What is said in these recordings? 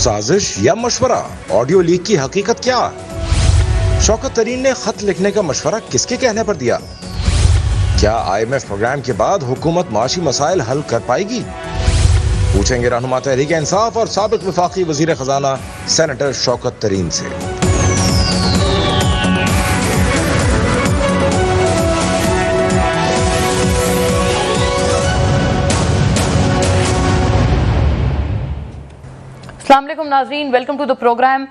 سازش یا مشورہ؟ آڈیو لیک کی حقیقت کیا؟ شوکت ترین نے خط لکھنے کا مشورہ کس کے کہنے پر دیا؟ کیا IMF پروگرام کے بعد حکومت معاشی مسائل حل کر پائے گی؟ پوچھیں گے رہنما تحریک انصاف اور سابق وفاقی وزیر خزانہ سینیٹر شوکت ترین سے۔ السلام علیکم ناظرین، ویلکم ٹو دا پروگرام۔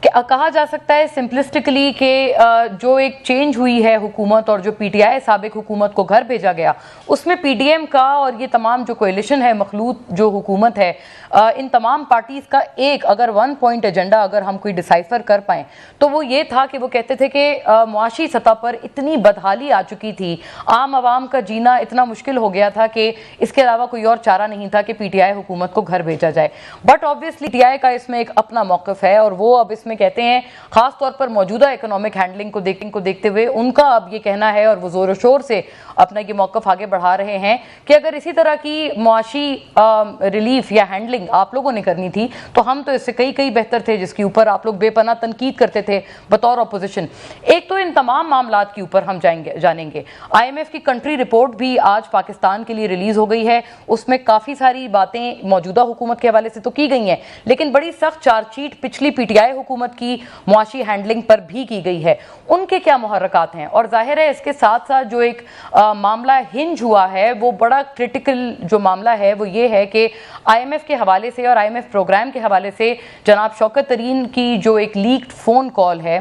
کہا جا سکتا ہے سمپلسٹکلی کہ جو ایک چینج ہوئی ہے حکومت اور جو PTI سابق حکومت کو گھر بھیجا گیا، اس میں PDM کا اور یہ تمام جو کوئلیشن ہے، مخلوط جو حکومت ہے، ان تمام پارٹیز کا ایک اگر ون پوائنٹ ایجنڈا اگر ہم کوئی ڈیسائفر کر پائیں تو وہ یہ تھا کہ وہ کہتے تھے کہ معاشی سطح پر اتنی بدحالی آ چکی تھی، عام عوام کا جینا اتنا مشکل ہو گیا تھا کہ اس کے علاوہ کوئی اور چارہ نہیں تھا کہ PTI حکومت کو گھر بھیجا جائے۔ بٹ آبویسلی PTI کا اس میں ایک اپنا موقف ہے اور وہ اب اس میں کہتے ہیں، خاص طور پر موجودہ اکنامک ہینڈلنگ کو دیکھتے ہوئے ان کا اب یہ کہنا ہے اور وہ زور و شور سے اپنا یہ موقف آگے بڑھا رہے ہیں کہ اگر اسی طرح کی معاشی ریلیف یا ہینڈلنگ آپ لوگوں نے کرنی تھی تو ہم تو اس سے کئی بہتر تھے، جس کے اوپر آپ لوگ بے پناہ تنقید کرتے تھے بطور اپوزیشن۔ ایک تو ان تمام معاملات کے اوپر ہم جانیں گے۔ IMF کی کنٹری رپورٹ بھی آج پاکستان کے لیے ریلیز ہو گئی ہے، اس میں کافی ساری باتیں موجودہ حکومت کے حوالے سے تو کی گئی ہیں، لیکن بڑی سخت چارج شیٹ پچھلی PTI حکومت کی معاشی ہینڈلنگ پر بھی کی گئی ہے۔ ان کے کیا محرکات ہیں؟ اور ظاہر ہے اس کے ساتھ ساتھ جو ایک معاملہ ہنج ہوا ہے، وہ بڑا کرٹیکل جو معاملہ ہے وہ یہ ہے کہ IMF کے حوالے سے اور IMF پروگرام کے حوالے سے جناب شوکت ترین کی جو ایک لیکڈ فون کال ہے،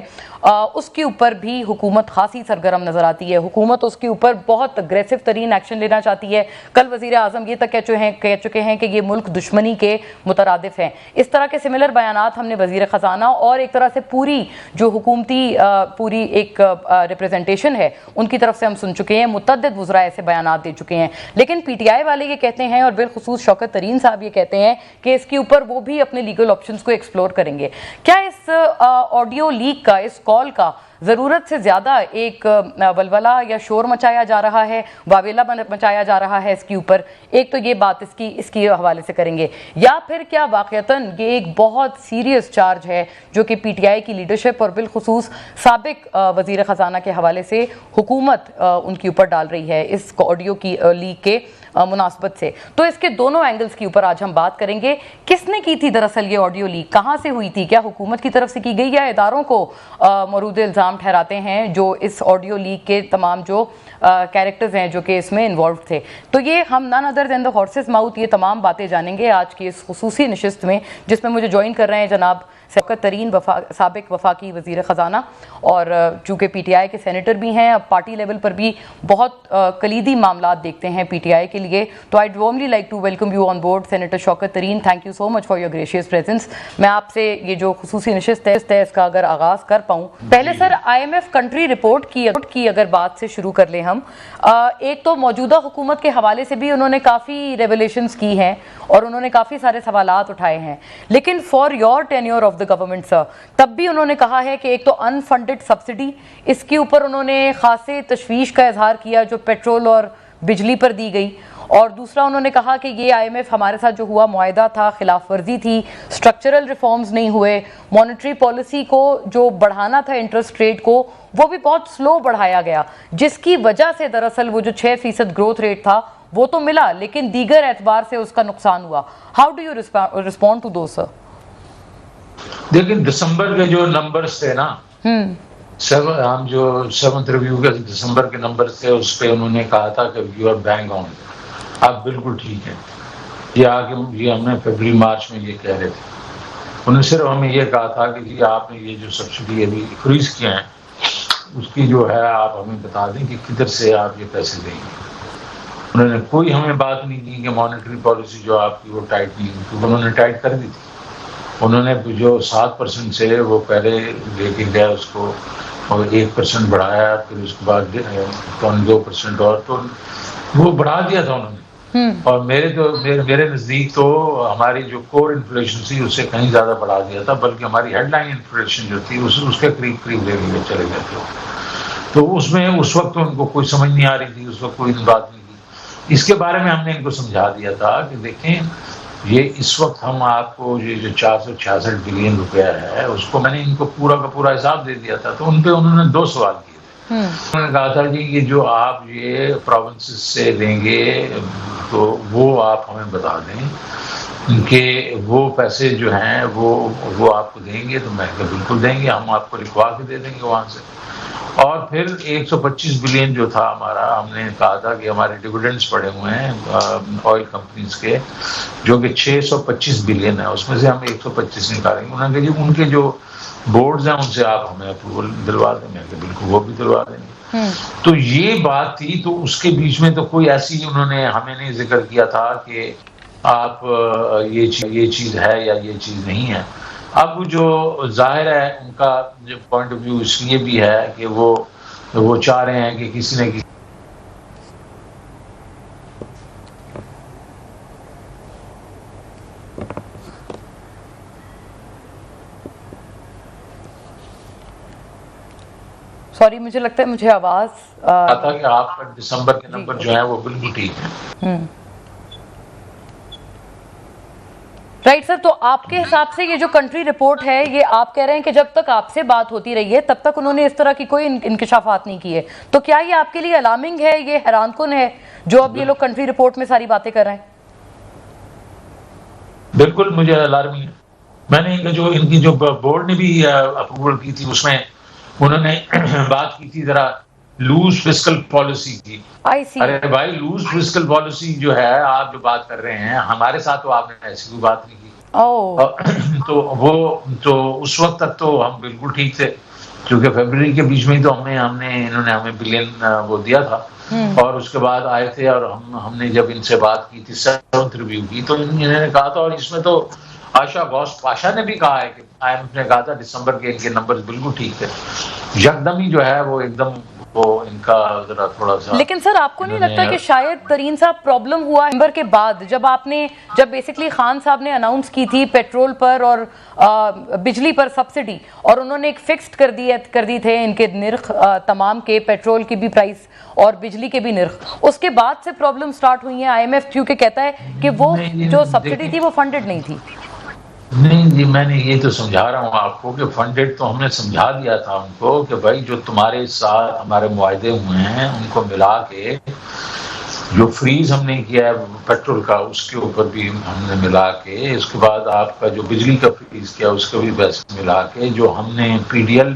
اس کے اوپر بھی حکومت خاصی سرگرم نظر آتی ہے۔ حکومت اس کے اوپر بہت اگریسو ترین ایکشن لینا چاہتی ہے۔ کل وزیر اعظم یہ تک کہہ چکے ہیں کہ یہ ملک دشمنی کے مترادف ہیں۔ اس طرح کے سملر بیانات ہم نے وزیر خزانہ اور ایک طرح سے پوری جو حکومتی پوری ایک ریپریزنٹیشن ہے ان کی طرف سے ہم سن چکے ہیں، متعدد وزراء ایسے بیانات دے چکے ہیں۔ لیکن PTI والے یہ کہتے ہیں اور بالخصوص شوکت ترین صاحب یہ کہتے ہیں کہ اس کے اوپر وہ بھی اپنے لیگل آپشنز کو ایکسپلور کریں گے۔ کیا اس آڈیو لیک کا، اس کال کا ضرورت سے زیادہ ایک ولولہ یا شور مچایا جا رہا ہے، واویلا مچایا جا رہا ہے اس کے اوپر؟ ایک تو یہ بات اس کی حوالے سے کریں گے، یا پھر کیا واقعتاً یہ ایک بہت سیریس چارج ہے جو کہ PTI کی لیڈرشپ اور بالخصوص سابق وزیر خزانہ کے حوالے سے حکومت ان کے اوپر ڈال رہی ہے اس آڈیو کی لیک کے مناسبت سے؟ تو اس کے دونوں اینگلز کے اوپر آج ہم بات کریں گے۔ کس نے کی تھی دراصل یہ آڈیو لیک؟ کہاں سے ہوئی تھی؟ کیا حکومت کی طرف سے کی گئی یا اداروں کو مورود الزام ٹھہراتے ہیں جو اس آڈیو لیک کے تمام جو کیریکٹرز ہیں جو کہ اس میں انوالوڈ تھے؟ تو یہ ہم نان ادر دین دا ہارسز ماؤتھ یہ تمام باتیں جانیں گے آج کی اس خصوصی نشست میں، جس میں مجھے جوائن کر رہے ہیں جناب شوکت ترین سابق وفاقی وزیر خزانہ، اور چونکہ PTI کے سینیٹر بھی ہیں، اب پارٹی لیول پر بھی بہت کلیدی معاملات دیکھتے ہیں PTI کے لیے۔ تو I warmly like to welcome you on board senator Shaukat Tarin. Thank you so much for your gracious presence. میں آپ سے یہ جو خصوصی نشست ہے اس کا اگر آغاز کر پاؤں، پہلے سر IMF کنٹری رپورٹ کی اگر بات سے شروع کر لیں ہم، ایک تو موجودہ حکومت کے حوالے سے بھی انہوں نے کافی ریولیشنز کی ہیں اور انہوں نے کافی سارے سوالات اٹھائے ہیں، لیکن for your tenure of the government sir, تب بھی انہوں نے کہا ہے کہ ایک تو انفنڈڈ سبسڈی، اس کے اوپر انہوں نے خاصے تشویش کا اظہار کیا جو پیٹرول اور بجلی پر دی گئی، اور دوسرا انہوں نے کہا کہ یہ IMF ہمارے ساتھ جو ہوا معاہدہ تھا خلاف ورزی تھی، سٹرکچرل ریفارمز نہیں ہوئے، مانیٹری پالیسی کو جو بڑھانا تھا انٹرسٹ ریٹ کو وہ بھی بہت سلو بڑھایا گیا، جس کی وجہ سے دراصل وہ جو 6% گروتھ ریٹ تھا وہ تو ملا لیکن دیگر اعتبار سے اس کا نقصان ہوا۔ How do you respond to those sir? لیکن دسمبر کے جو نمبرز تھے نا، ہم جو 7th ریویو کے دسمبر کے نمبرز تھے، اس پہ انہوں نے کہا تھا کہ یو آر بینگ آن، آپ بالکل ٹھیک ہیں۔ یہ ہم نے فیبرری مارچ میں یہ کہہ رہے تھے۔ انہوں نے صرف ہمیں یہ کہا تھا کہ جی آپ نے یہ جو سبسڈی ابھی فریز کیا ہے اس کی جو ہے آپ ہمیں بتا دیں کہ کدھر سے آپ یہ پیسے دیں گے۔ انہوں نے کوئی ہمیں بات نہیں کی کہ مانیٹری پالیسی جو آپ کی وہ ٹائٹ نہیں کی، کیونکہ انہوں نے ٹائٹ کر دی تھی۔ انہوں نے جو 7% سے وہ پہلے لے کے گیا اس کو اور 1% بڑھایا، پھر اس کے بعد 2% اور تو وہ بڑھا دیا تھا انہوں نے۔ اور میرے نزدیک تو ہماری جو کور انفلیشن تھی اس سے کہیں زیادہ بڑھا دیا تھا، بلکہ ہماری ہیڈ لائن انفلیشن جو تھی اس کے قریب لے کے چلے گئے تھے۔ تو اس میں اس وقت ان کو کوئی سمجھ نہیں آ رہی تھی، اس وقت کوئی بات نہیں تھی۔ اس کے بارے میں ہم نے ان کو سمجھا دیا تھا کہ دیکھیں یہ اس وقت ہم آپ کو یہ جو 466 بلین روپیہ ہے اس کو میں نے ان کو پورا کا پورا حساب دے دیا تھا، تو ان پہ انہوں نے 2 سوال کیے تھے۔ انہوں نے کہا تھا جی یہ جو آپ یہ پروونسز سے لیں گے تو وہ آپ ہمیں بتا دیں کہ وہ پیسے جو ہیں وہ آپ کو دیں گے، تو میں کہا بالکل دیں گے، ہم آپ کو لکھوا کے دے دیں گے وہاں سے۔ اور پھر 125 بلین جو تھا ہمارا، ہم نے کہا تھا کہ ہمارے ڈویڈنڈس پڑے ہوئے ہیں آئل کمپنیز کے جو کہ 625 بلین ہے، اس میں سے ہم 125 نکالیں گے۔ انہوں نے کہا جی ان کے جو بورڈز ہیں ان سے آپ ہمیں اپروول دلوا دیں گے، کہ بالکل وہ بھی دلوا دیں گے۔ تو یہ بات تھی، تو اس کے بیچ میں تو کوئی ایسی انہوں نے ہمیں نہیں ذکر کیا تھا کہ آپ یہ چیز ہے یا یہ چیز نہیں ہے۔ اب جو ظاہر ہے ان کا جو پوائنٹ آف ویو اس لیے بھی ہے کہ وہ چاہ رہے ہیں کہ کسی نے سوری مجھے لگتا ہے مجھے آواز آتا کہ آپ کا دسمبر کے نمبر جو ہیں وہ بالکل ٹھیک ہیں۔ رائٹ سر، تو آپ کے حساب سے یہ جو کنٹری رپورٹ ہے یہ آپ کہہ رہے ہیں کہ جب تک آپ سے بات ہوتی رہی ہے تب تک انہوں نے اس طرح کی کوئی انکشافات نہیں کیے، تو کیا یہ آپ کے لیے الارمنگ ہے، یہ حیران کن ہے جو اب یہ لوگ کنٹری رپورٹ میں ساری باتیں کر رہے ہیں؟ بالکل مجھے الارمنگ ہے۔ میں نے ان کی جو بورڈ نے بھی اپروول کی تھی اس میں انہوں نے بات کی تھی ذرا لوز فسکل پالیسی کی۔ ارے بھائی لوز فسکل پالیسی جو ہے آپ جو بات کر رہے ہیں ہمارے ساتھ تو آپ نے ایسی کوئی بات نہیں کی۔ تو اس وقت تک تو ہم بالکل ٹھیک تھے، کیونکہ فیبرری کے بیچ میں ہی تو انہوں نے ہمیں بلین وہ دیا تھا، اور اس کے بعد آئے تھے اور ہم نے جب ان سے بات کی تھی 7th ریویو کی تو انہوں نے کہا تھا، اور اس میں تو آشا غوث پاشا نے بھی کہا ہے کہ IMF نے کہا تھا دسمبر کے ان کے نمبر بالکل ٹھیک تھے، یکدم ہی جو ہے وہ ایک دم وہ ان کا ذرا تھوڑا سا۔ لیکن سر آپ کو نہیں لگتا کہ شاید ترین صاحب پرابلم ہوا نومبر کے بعد جب بیسکلی خان صاحب نے اناؤنس کی تھی پیٹرول پر اور بجلی پر سبسڈی، اور انہوں نے ایک فکسڈ کر دی تھے ان کے نرخ تمام کے، پیٹرول کی بھی پرائس اور بجلی کے بھی نرخ، اس کے بعد سے پرابلم سٹارٹ ہوئی ہیں۔ IMF کیونکہ کہتا ہے کہ وہ جو سبسڈی تھی وہ فنڈڈ نہیں تھی۔ نہیں جی، میں نے یہ تو سمجھا رہا ہوں آپ کو کہ فنڈڈ تو ہم نے سمجھا دیا تھا ان کو کہ بھائی جو تمہارے ساتھ ہمارے معاہدے ہوئے ہیں ان کو ملا کے، جو فریز ہم نے کیا ہے پیٹرول کا اس کے اوپر بھی ہم نے ملا کے، اس کے بعد آپ کا جو بجلی کا فریز کیا اس کو بھی پیسے ملا کے، جو ہم نے PDL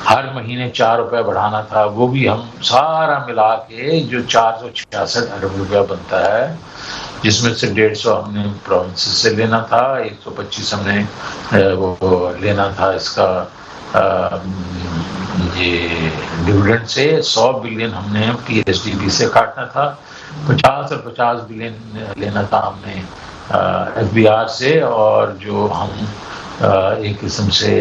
ہر مہینے 4 روپے بڑھانا تھا وہ بھی ہم سارا ملا کے جو 466 ارب روپیہ بنتا ہے، جس میں سے 150 ہم نے پروونسز سے لینا تھا، 125 ہم نے وہ لینا تھا اس کا یہ ڈویڈنڈ سے، 100 بلین ہم نے PSDB سے کاٹنا تھا، 50 اور 50 بلین لینا تھا ہم نے FBR سے، اور جو ہم ایک قسم سے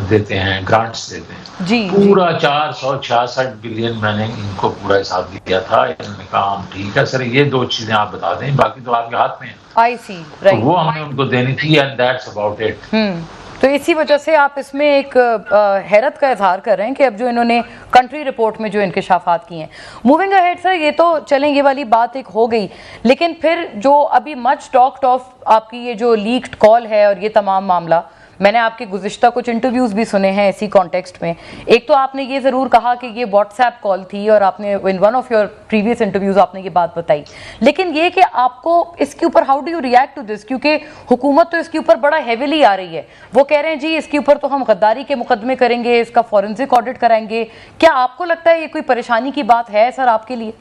دیتے ہیں گرانٹس دیتے ہیں جی پورا 466 بلین میں نے ان کو پورا حساب دیا تھا۔ انہوں نے کہا ہم ٹھیک ہے سر، یہ 2 چیزیں آپ بتا دیں، باقی تو آپ کے ہاتھ میں ہیں، وہ ہم نے ان کو دینی تھی، اینڈ دیٹس اباؤٹ اٹ۔ تو اسی وجہ سے آپ اس میں ایک حیرت کا اظہار کر رہے ہیں کہ اب جو انہوں نے کنٹری رپورٹ میں جو انکشافات کی ہیں۔ موونگ اہیڈ سر، یہ تو چلیں یہ والی بات ایک ہو گئی، لیکن پھر جو ابھی مچ ٹاکڈ آف آپ کی یہ جو لیکڈ کال ہے اور یہ تمام معاملہ، میں نے آپ کے گزشتہ کچھ انٹرویوز بھی سنے ہیں اسی کانٹیکسٹ میں۔ ایک تو آپ نے یہ ضرور کہا کہ یہ واٹس ایپ کال تھی، اور آپ نے in one of your previous interviews آپ نے یہ بات بتائی، لیکن یہ کہ آپ کو اس کے اوپر how do you react to this, کیونکہ حکومت تو اس کے اوپر بڑا ہیویلی آ رہی ہے، وہ کہہ رہے ہیں جی اس کے اوپر تو ہم غداری کے مقدمے کریں گے، اس کا فورنسک آڈٹ کرائیں گے۔ کیا آپ کو لگتا ہے یہ کوئی پریشانی کی بات ہے سر آپ کے لیے؟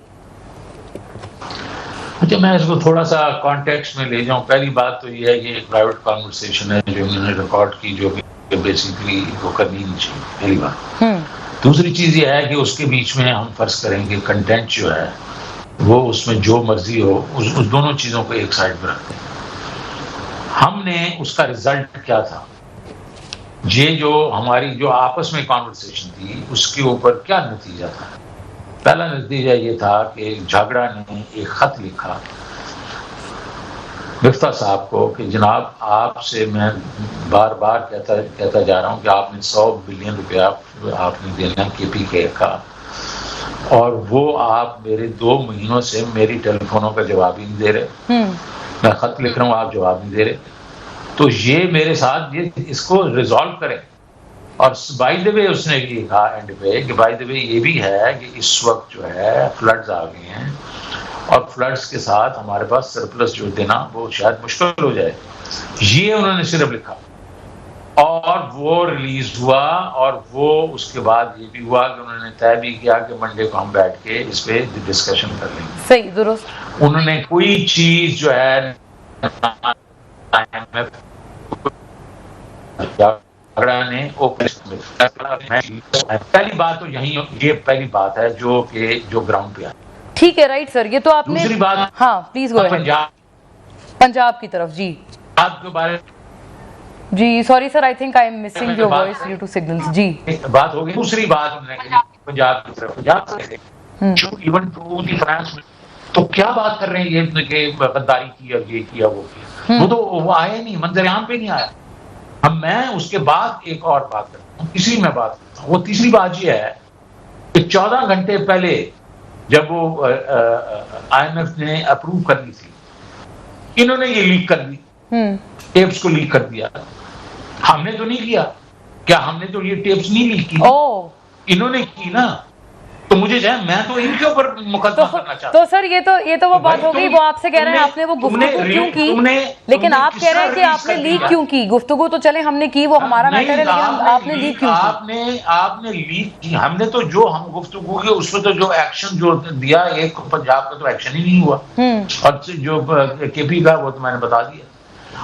اچھا، میں اس کو تھوڑا سا کانٹیکسٹ میں لے جاؤں۔ پہلی بات تو یہ ہے کہ ایک پرائیویٹ کانورسیشن ہے جو انہوں نے ریکارڈ کی، جو کہ بیسیکلی وہ کرنی نہیں چاہیے، پہلی بات۔ دوسری چیز یہ ہے کہ اس کے بیچ میں ہم فرض کریں کہ کنٹینٹ جو ہے وہ اس میں جو مرضی ہو، اس دونوں چیزوں کو ایک سائڈ پہ رکھتے ہیں۔ ہم نے اس کا رزلٹ کیا تھا، یہ جو ہماری جو آپس میں کانورسیشن تھی اس کے اوپر کیا نتیجہ تھا؟ پہلا نتیجہ یہ تھا کہ جھاگڑا نے ایک خط لکھا مفتاح صاحب کو کہ جناب آپ سے میں بار بار کہتا جا رہا ہوں کہ آپ نے 100 بلین روپیہ آپ نے دینا KPK کا، اور وہ آپ میرے 2 مہینوں سے میری ٹیلی فونوں کا جواب ہی نہیں دے رہے. میں خط لکھ رہا ہوں، آپ جواب نہیں دے رہے. تو یہ میرے ساتھ اس کو ریزالو کریں. اور بائی دا وے اس نے یہ کہا اینڈ پہ کہ بائی دا وے یہ بھی ہے کہ اس وقت جو ہے فلڈز آ گئے ہیں اور فلڈز کے ساتھ ہمارے پاس سرپلس جو دینا وہ شاید مشکل ہو جائے. یہ انہوں نے صرف لکھا اور وہ ریلیز ہوا. اور وہ اس کے بعد یہ بھی ہوا کہ انہوں نے طے بھی کیا کہ منڈے کو ہم بیٹھ کے اس پہ ڈسکشن کر لیں گے. صحیح، درست. انہوں نے کوئی چیز جو ہے پہلی بات تو یہ پہلی بات ہے جو گراؤنڈ پہ ہے. ٹھیک ہے، رائٹ سر. یہ تو آپ نے دوسری بات، ہاں پلیز گو اہیڈ. پنجاب کی طرف. جی آپ کے بارے جی sorry sir, I think I am missing your voice due to signals. جی بات ہو گئی. دوسری بات انہوں نے کہی پنجاب کی طرف، پنجاب جو ایون ٹو دی فرانس میں تو کیا بات کر رہے ہیں یہ کہ غداری کی اور یہ کیا وہ کیا. وہ تو وہ آئے نہیں، منظر عام پہ نہیں آیا. اب میں اس کے بعد ایک اور بات کرتا ہوں، تیسری میں بات کرتا ہوں. وہ تیسری بات یہ ہے کہ 14 گھنٹے پہلے جب وہ آئی ایم ایف نے اپروو کر لی تھی، انہوں نے یہ لیک کر دی، ٹیپس کو لیک کر دیا. ہم نے تو نہیں کیا. کیا ہم نے تو یہ ٹیپس نہیں لیک کی؟ انہوں نے کی نا. تو مجھے جو ہے میں تو ان کے اوپر مقدمہ کرنا چاہتا ہوں. تو سر یہ تو وہ بات ہو گئی. وہ آپ سے کہہ رہے ہیں آپ نے وہ گفتگو کیوں کی، لیکن آپ کہہ رہے ہیں کہ آپ نے لیک کیوں کی. گفتگو تو چلے ہم نے کی، وہ ہمارا میٹر ہے، لیکن آپ نے لیک کیوں کی؟ آپ نے لیک کی. ہم نے تو جو ہم گفتگو کی اس میں تو جو ایکشن جو دیا، ایک پنجاب کا تو ایکشن ہی نہیں ہوا. اور جو کے پی کا وہ تو میں نے بتا دیا.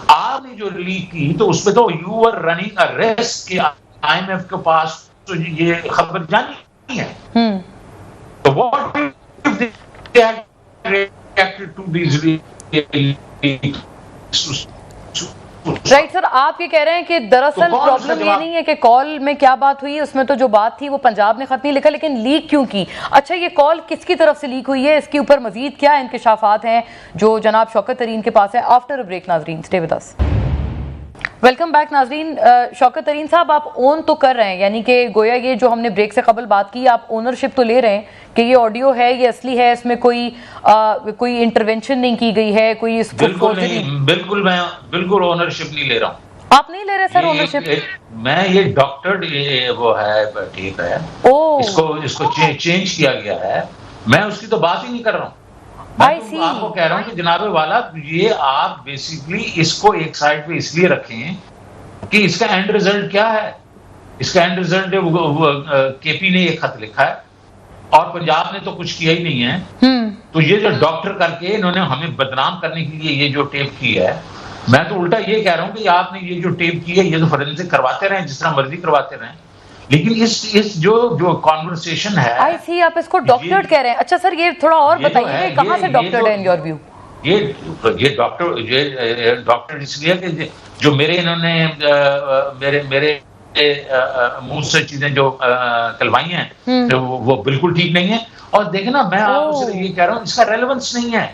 آپ نے جو لیک کی تو اس میں تو you are running a risk کہ آئی ایم ایف کے پاس تو یہ خبر جانی ہے. So what if they had reacted to these right sir. آپ یہ کہہ رہے ہیں کہ دراصل پرابلم یہ نہیں ہے کہ کال میں کیا بات ہوئی، اس میں تو جو بات تھی وہ پنجاب نے خط نہیں لکھا، لیکن لیک کیوں کی. اچھا یہ کال کس کی طرف سے لیک ہوئی ہے، اس کے اوپر مزید کیا انکشافات ہیں جو جناب شوکت ترین کے پاس ہے؟ آفٹر بریک ناظرین stay with us. Welcome back ناظرین. شوکت ترین صاحب آپ اون تو کر رہے ہیں، یعنی کہ گویا یہ جو ہم نے بریک سے قبل بات کی، آپ اونرشپ تو لے رہے ہیں کہ یہ آڈیو ہے، یہ اصلی ہے، اس میں کوئی انٹرونشن نہیں کی گئی ہے، کوئی اس کو بالکل میں بالکل اونرشپ نہیں لے رہا ہوں. آپ نہیں لے رہے سر اونرشپ؟ میں یہ ڈاکٹر وہ ہے ٹھیک ہے، اس کو چینج کیا گیا ہے. میں اس کی تو بات ہی نہیں کر رہا ہوں. میں آپ کو کہہ رہا ہوں کہ جناب والا یہ آپ بیسیکلی اس کو ایک سائڈ پہ اس لیے رکھیں کہ اس کا اینڈ ریزلٹ کیا ہے. اس کا اینڈ ریزلٹ کے پی نے ایک خط لکھا ہے اور پنجاب نے تو کچھ کیا ہی نہیں ہے. تو یہ جو ڈاکٹر کر کے انہوں نے ہمیں بدنام کرنے کے لیے یہ جو ٹیپ کی ہے، میں تو الٹا یہ کہہ رہا ہوں کہ آپ نے یہ جو ٹیپ کی ہے یہ تو فورینسک کرواتے رہیں، جس طرح مرضی کرواتے رہیں، لیکن اس جو کانورسیشن ہے. آئی سی آپ اس کو ڈاکٹرڈ کہہ رہے ہیں. اچھا سر یہ تھوڑا اور بتائیے کہاں سے ڈاکٹرڈ ہے ان یور ویو؟ یہ ڈاکٹر اس لیے کہ جو میرے انہوں نے میرے منہ سے چیزیں جو کلوائی ہیں وہ بالکل ٹھیک نہیں ہیں. اور دیکھیں نا میں آپ کو یہ کہہ رہا ہوں اس کا ریلیونس نہیں ہے.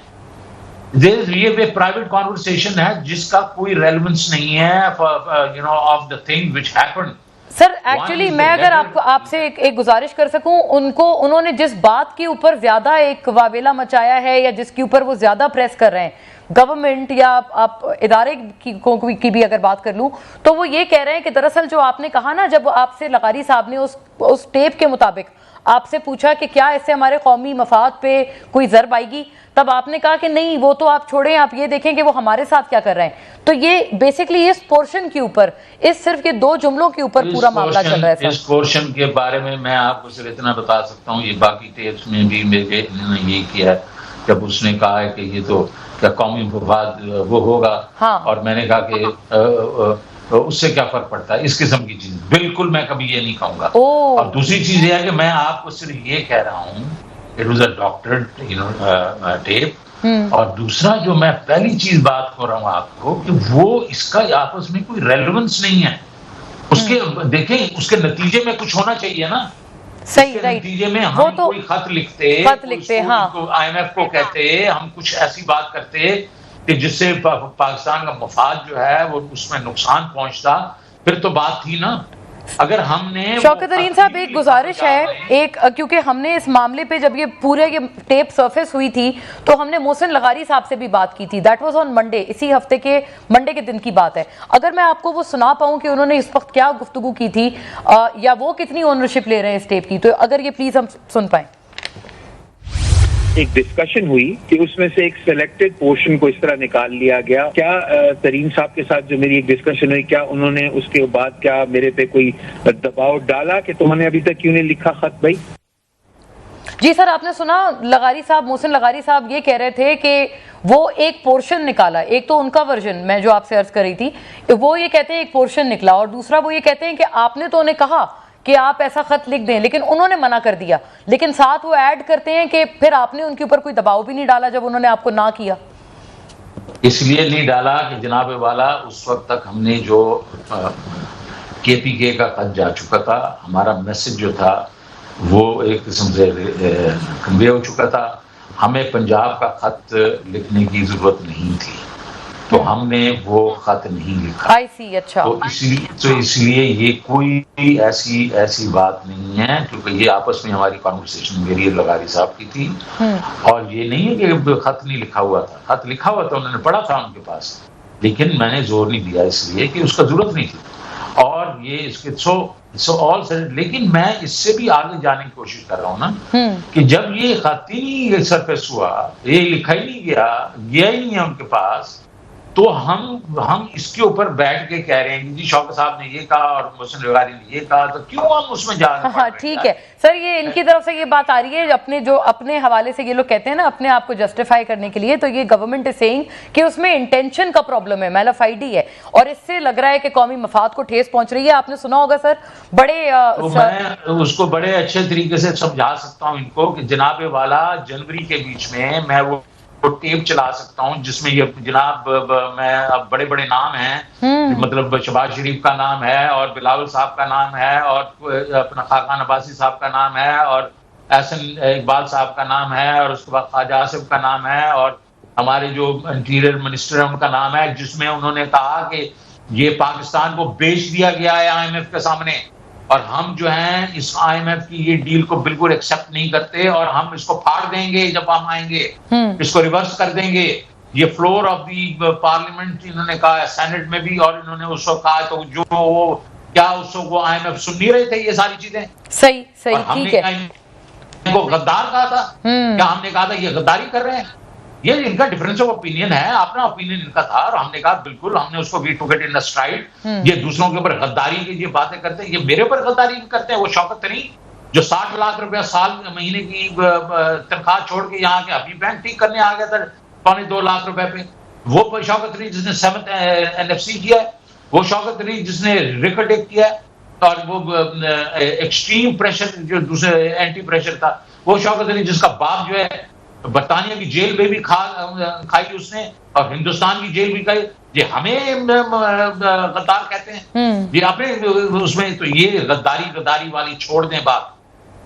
یہ پرائیویٹ کانورسیشن ہے جس کا کوئی ریلیونس نہیں ہے of the thing which happened. Sir actually میں اگر آپ سے ایک گزارش کر سکوں، انہوں نے جس بات کے اوپر زیادہ ایک واویلا مچایا ہے یا جس کے اوپر وہ زیادہ پریس کر رہے ہیں، گورنمنٹ یا آپ ادارے کی بھی اگر بات کر لوں تو وہ یہ کہہ رہے ہیں کہ دراصل جو آپ نے کہا نا، جب آپ سے لغاری صاحب نے اس ٹیپ کے مطابق آپ سے پوچھا کہ کیا اس سے ہمارے قومی مفاد پہ کوئی ضرب آئے گی، تب آپ نے کہا کہ نہیں وہ تو آپ چھوڑیں، آپ یہ دیکھیں کہ وہ ہمارے ساتھ کیا کر رہے ہیں. تو یہ بیسیکلی اس پورشن کے اوپر، صرف یہ 2 جملوں کے اوپر پورا معاملہ چل رہا ہے. اس پورشن کے بارے میں آپ کو صرف اتنا بتا سکتا ہوں، یہ باقی ٹیپس میں بھی انہوں نے یہ کیا ہے. جب اس نے کہا ہے کہ یہ تو کیا قومی مفاد وہ ہوگا، اور میں نے کہا کہ اس سے کیا فرق پڑتا ہے، اس قسم کی چیز بالکل میں کبھی یہ نہیں کہوں گا. اور دوسری چیز یہ ہے کہ میں آپ کو صرف یہ کہہ رہا ہوں it was a doctored tape. اور دوسرا جو میں پہلی چیز بات کر رہا ہوں آپ کو کہ وہ اس کا آپس میں کوئی ریلیونس نہیں ہے. اس کے دیکھیں اس کے نتیجے میں کچھ ہونا چاہیے نا. صحیح رائٹ. نتیجے میں ہم کوئی خط لکھتے ہاں آئی ایم ایف کو کہتے، ہم کچھ ایسی بات کرتے کہ جس سے پاکستان کا مفاد جو ہے وہ اس میں نقصان پہنچتا، پھر تو بات تھی نا. اگر ہم نے شوکت ترین صاحب ایک گزارش ہے ایک، کیونکہ ہم نے اس معاملے پہ جب یہ پورے یہ ٹیپ سرفیس ہوئی تھی تو ہم نے محسن لغاری صاحب سے بھی بات کی تھی. دیٹ واز آن منڈے، اسی ہفتے کے منڈے کے دن کی بات ہے. اگر میں آپ کو وہ سنا پاؤں کہ انہوں نے اس وقت کیا گفتگو کی تھی یا وہ کتنی اونرشپ لے رہے ہیں اس ٹیپ کی، تو اگر یہ پلیز ہم سن پائیں. ایک ڈسکشن ہوئی کہ اس میں سے ایک سلیکٹڈ پورشن کو اس طرح نکال لیا گیا. کیا ترین صاحب کے ساتھ جو میری ایک ڈسکشن ہوئی، کیا انہوں نے اس کے بعد کیا میرے پہ کوئی دباؤ ڈالا کہ تم نے ابھی تک کیوں نہیں لکھا خط بھائی؟ جی سر، آپ نے سنا لغاری صاحب، محسن لغاری صاحب یہ کہہ رہے تھے کہ وہ ایک پورشن نکالا. ایک تو ان کا ورژن میں جو آپ سے عرض کر رہی تھی، وہ یہ کہتے ہیں ایک پورشن نکلا، اور دوسرا وہ یہ کہتے ہیں کہ آپ نے تو انہیں کہا کہ آپ ایسا خط لکھ دیں لیکن انہوں نے منع کر دیا. لیکن ساتھ وہ ایڈ کرتے ہیں کہ پھر آپ نے ان کے اوپر کوئی دباؤ بھی نہیں ڈالا جب انہوں نے آپ کو نہ کیا. اس لیے نہیں ڈالا کہ جناب والا اس وقت تک ہم نے جو کے پی کے کا خط جا چکا تھا، ہمارا میسج جو تھا وہ ایک قسم سے کنوے ہو چکا تھا. ہمیں پنجاب کا خط لکھنے کی ضرورت نہیں تھی، تو ہم نے وہ خط نہیں لکھا. اچھا. تو اس لیے یہ کوئی ایسی بات نہیں ہے، کیونکہ یہ آپس میں ہماری کانورسیشن میری لغاری صاحب کی تھی. اور یہ نہیں ہے کہ خط نہیں لکھا ہوا تھا، خط لکھا ہوا تھا، انہوں نے پڑھا تھا ان کے پاس، لیکن میں نے زور نہیں دیا اس لیے کہ اس کا ضرورت نہیں تھی. اور یہ اس کے لیکن میں اس سے بھی آگے جانے کی کوشش کر رہا ہوں نا کہ جب یہ خط ہی نہیں سرفیس ہوا، یہ لکھا ہی نہیں گیا ہی نہیں ہے ان کے پاس، تو ہم اس کے اوپر بیٹھ کے کہہ رہے ہیں جی شوکت صاحب نے یہ کہا اور محسن لغاری نے یہ کہا، تو کیوں ہم اس میں جا رہے ہیں؟ ہاں ٹھیک ہے سر، یہ ان کی طرف سے یہ بات آ رہی ہے اپنے حوالے سے، یہ لوگ کہتے ہیں نا اپنے آپ کو جسٹیفائی کرنے کے لیے، تو یہ گورنمنٹ از سیئنگ کہ اس میں انٹینشن کا پرابلم ہے، میلافائڈی ہے، اور اس سے لگ رہا ہے کہ قومی مفاد کو ٹھیس پہنچ رہی ہے. آپ نے سنا ہوگا سر میں اس کو بڑے اچھے طریقے سے سمجھا سکتا ہوں ان کو کہ جناب والا جنوری کے بیچ میں وہ ٹیپ چلا سکتا ہوں جس میں یہ جناب میں اب بڑے بڑے نام ہیں، مطلب شہباز شریف کا نام ہے اور بلاول صاحب کا نام ہے اور اپنا خاقان عباسی صاحب کا نام ہے اور احسن اقبال صاحب کا نام ہے اور اس کے بعد خواجہ آصف کا نام ہے اور ہمارے جو انٹیریئر منسٹر ہیں ان کا نام ہے، جس میں انہوں نے کہا کہ یہ پاکستان کو بیچ دیا گیا ہے آئی ایم ایف کے سامنے، اور ہم جو ہیں اس آئی ایم ایف کی یہ ڈیل کو بالکل ایکسپٹ نہیں کرتے اور ہم اس کو پھاڑ دیں گے جب ہم آئیں گے، اس کو ریورس کر دیں گے. یہ فلور آف دی پارلیمنٹ انہوں نے کہا، سینٹ میں بھی، اور انہوں نے اس وقت کہا تو جو کیا اس وقت وہ آئی ایم ایف سن نہیں رہے تھے یہ ساری چیزیں. صحیح ٹھیک ہے. کو غدار کہا تھا، کیا ہم نے کہا تھا یہ غداری کر رہے ہیں؟ یہ ان کا ڈفرینس آف اوپینین ہے، اپنا اوپینین ان کا تھا، اور ہم نے کہا بالکل، ہم نے اس کو وی ٹو گیٹ ان اسٹرائڈ. یہ دوسروں کے اوپر غداری کی یہ باتیں کرتے ہیں، یہ میرے اوپر غداری کرتے ہیں. وہ شوکت ترین جو 60 لاکھ روپیہ سال مہینے کی تنخواہ چھوڑ کے یہاں کے حبیب بینک ٹھیک کرنے آ گیا تھا 2.25 لاکھ روپے پہ، وہ شوکت ترین جس نے 7th NFC کیا ہے، وہ شوکت ترین جس نے ریکٹ ایک کیا ہے، اور وہ ایکسٹریم پریشر جو دوسرے اینٹی پریشر تھا، وہ شوکت ترین جس کا باپ جو ہے برطانیہ کی جیل میں بھی کھائی اس نے اور ہندوستان کی جیل بھی کھائی. یہ ہمیں غدار کہتے ہیں، یہ اپنے اس میں. تو یہ غداری والی چھوڑ دیں بات.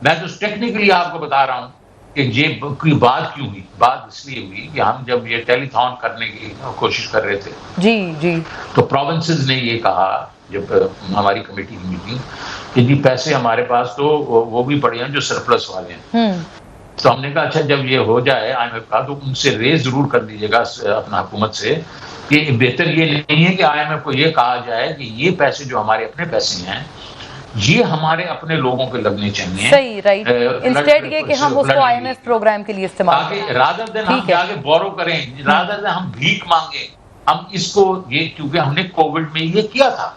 میں تو ٹیکنیکلی آپ کو بتا رہا ہوں کہ یہ کوئی بات کیوں ہوئی. بات اس لیے ہوئی کہ ہم جب یہ ٹیلی تھان کرنے کی کوشش کر رہے تھے جی تو پروونسز نے یہ کہا جب ہماری کمیٹی کی میٹنگ کہ جی پیسے ہمارے پاس تو وہ بھی پڑے ہیں جو سرپلس والے ہیں. تو ہم نے کہا اچھا جب یہ ہو جائے آئی ایم ایف کا تو ان سے ریز ضرور کر دیجیے گا اپنا حکومت سے کہ بہتر یہ نہیں ہے کہ آئی ایم ایف کو یہ کہا جائے کہ یہ پیسے جو ہمارے اپنے پیسے ہیں یہ ہمارے اپنے لوگوں پہ لگنے چاہیے. صحیح رائٹ. انسٹیڈ یہ کہ ہم اس کو آئی ایم ایف پروگرام کے لیے استعمال کریں، رادر دین ہم جا کے بورو کریں، رادر دین ہم بھیک مانگیں. ہم اس کو یہ کیونکہ ہم نے کووڈ میں یہ کیا تھا،